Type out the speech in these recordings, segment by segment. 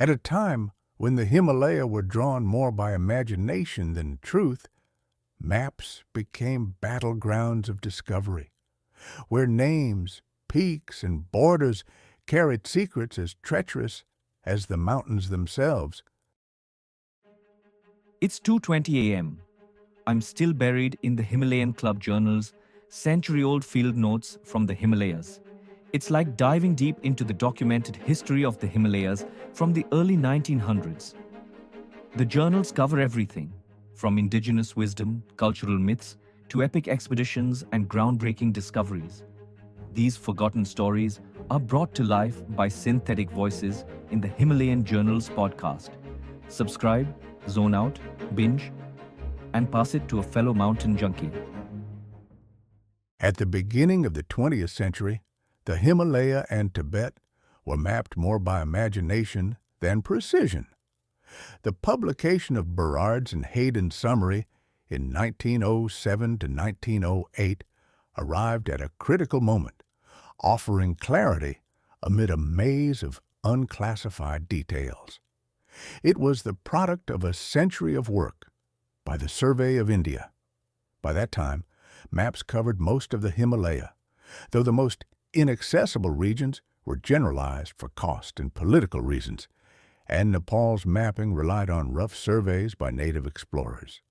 At a time when the Himalaya were drawn more by imagination than truth, maps became battlegrounds of discovery, where names, peaks, and borders carried secrets as treacherous as the mountains themselves. It's 2:20 a.m. I'm still buried in the Himalayan Club Journals, century-old field notes from the Himalayas. It's like diving deep into the documented history of the Himalayas from the early 1900s. The journals cover everything, from indigenous wisdom, cultural myths, to epic expeditions and groundbreaking discoveries. These forgotten stories are brought to life by synthetic voices in the Himalayan Journals podcast. Subscribe, zone out, binge, and pass it to a fellow mountain junkie. At the beginning of the 20th century, the Himalaya and Tibet were mapped more by imagination than precision. The publication of Burrard's and Hayden's summary in 1907 to 1908 arrived at a critical moment, offering clarity amid a maze of unclassified details. It was the product of a century of work by the Survey of India. By that time, maps covered most of the Himalaya, though the most inaccessible regions were generalized for cost and political reasons, and Nepal's mapping relied on rough surveys by native explorers.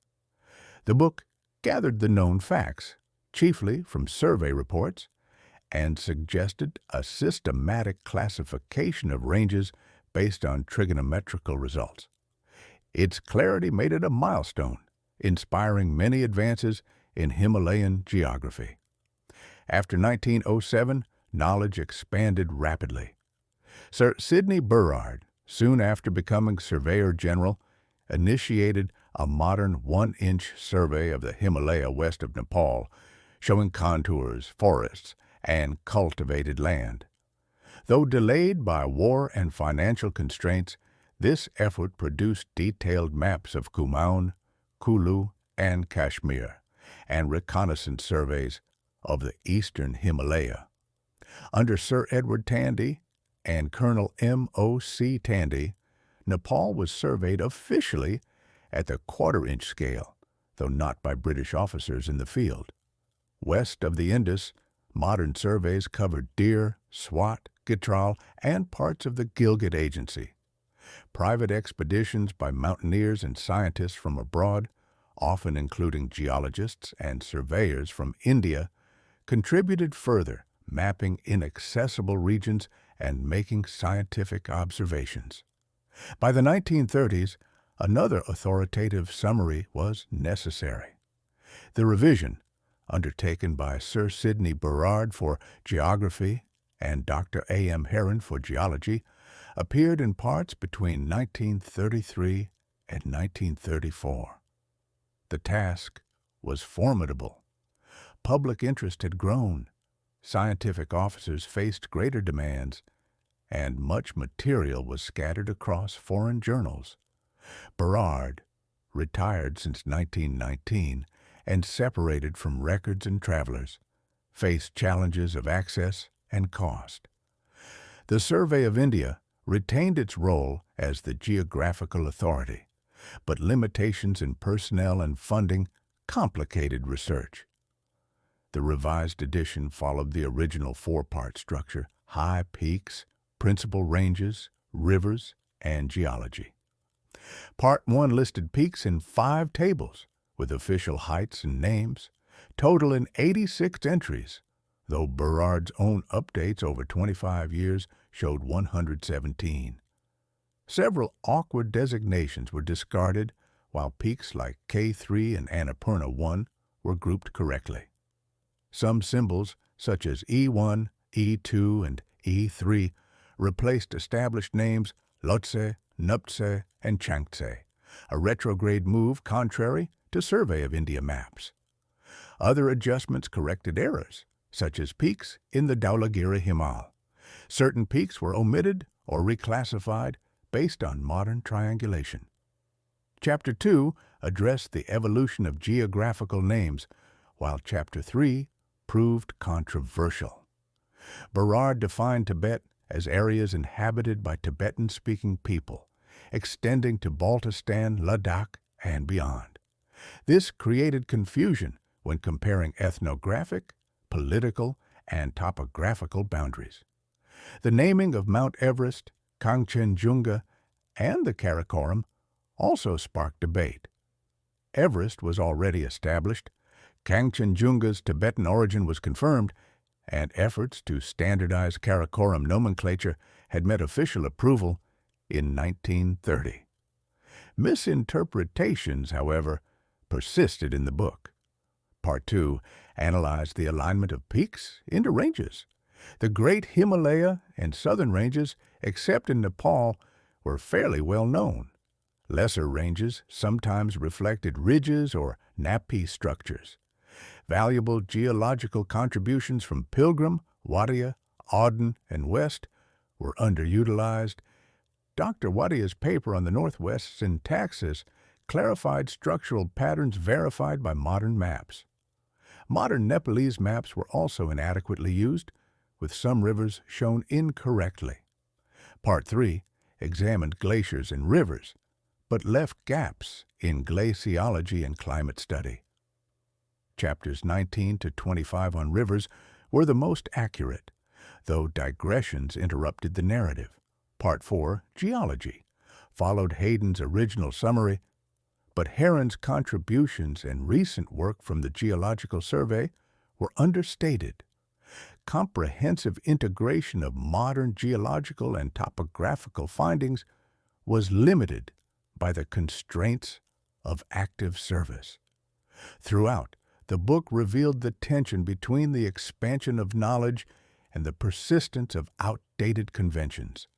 The book gathered the known facts, chiefly from survey reports, and suggested a systematic classification of ranges based on trigonometrical results. Its clarity made it a milestone, inspiring many advances in Himalayan geography. After 1907, knowledge expanded rapidly. Sir Sydney Burrard, soon after becoming Surveyor General, initiated a modern 1-inch survey of the Himalaya west of Nepal, showing contours, forests, and cultivated land. Though delayed by war and financial constraints, this effort produced detailed maps of Kumaon, Kulu, and Kashmir, and reconnaissance surveys of the eastern Himalaya. Under Sir Edward Tandy and Colonel M.O.C. Tandy, Nepal was surveyed officially at the quarter-inch scale, though not by British officers in the field. West of the Indus, modern surveys covered Dir, Swat, Gitral, and parts of the Gilgit Agency. Private expeditions by mountaineers and scientists from abroad, often including geologists and surveyors from India, contributed further, mapping inaccessible regions and making scientific observations. By the 1930s, another authoritative summary was necessary. The revision, undertaken by Sir Sydney Burrard for geography and Dr. A.M. Heron for geology, appeared in parts between 1933 and 1934. The task was formidable. Public interest had grown, scientific officers faced greater demands, and much material was scattered across foreign journals. Burrard, retired since 1919 and separated from records and travelers, faced challenges of access and cost. The Survey of India retained its role as the geographical authority, but limitations in personnel and funding complicated research. The revised edition followed the original 4-part structure: high peaks, principal ranges, rivers, and geology. Part 1 listed peaks in 5 tables, with official heights and names, total in 86 entries, though Burrard's own updates over 25 years showed 117. Several awkward designations were discarded, while peaks like K3 and Annapurna 1 were grouped correctly. Some symbols, such as E1, E2, and E3, replaced established names Lhotse, Nuptse, and Changtse, a retrograde move contrary to Survey of India maps. Other adjustments corrected errors, such as peaks in the Dhaulagiri Himal. Certain peaks were omitted or reclassified based on modern triangulation. Chapter 2 addressed the evolution of geographical names, while Chapter 3 proved controversial. Burrard defined Tibet as areas inhabited by Tibetan-speaking people, extending to Baltistan, Ladakh, and beyond. This created confusion when comparing ethnographic, political, and topographical boundaries. The naming of Mount Everest, Kangchenjunga, and the Karakoram also sparked debate. Everest was already established, Kangchenjunga's Tibetan origin was confirmed, and efforts to standardize Karakoram nomenclature had met official approval in 1930. Misinterpretations, however, persisted in the book. Part 2 analyzed the alignment of peaks into ranges. The Great Himalaya and Southern Ranges, except in Nepal, were fairly well known. Lesser ranges sometimes reflected ridges or nappy structures. Valuable geological contributions from Pilgrim, Wadia, Auden, and West were underutilized. Dr. Wadia's paper on the Northwest syntaxis clarified structural patterns verified by modern maps. Modern Nepalese maps were also inadequately used, with some rivers shown incorrectly. Part 3 examined glaciers and rivers, but left gaps in glaciology and climate study. Chapters 19 to 25 on rivers were the most accurate, though digressions interrupted the narrative. Part 4, Geology, followed Hayden's original summary, but Heron's contributions and recent work from the Geological Survey were understated. Comprehensive integration of modern geological and topographical findings was limited by the constraints of active service. Throughout, the book revealed the tension between the expansion of knowledge and the persistence of outdated conventions.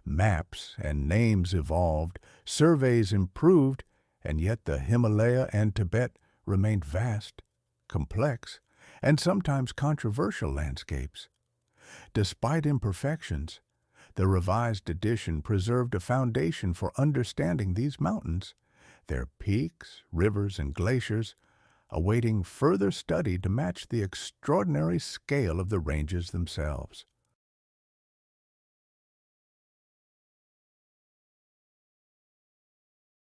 Maps and names evolved, surveys improved, and yet the Himalaya and Tibet remained vast, complex, and sometimes controversial landscapes. Despite imperfections, the revised edition preserved a foundation for understanding these mountains, their peaks, rivers, and glaciers, awaiting further study to match the extraordinary scale of the ranges themselves.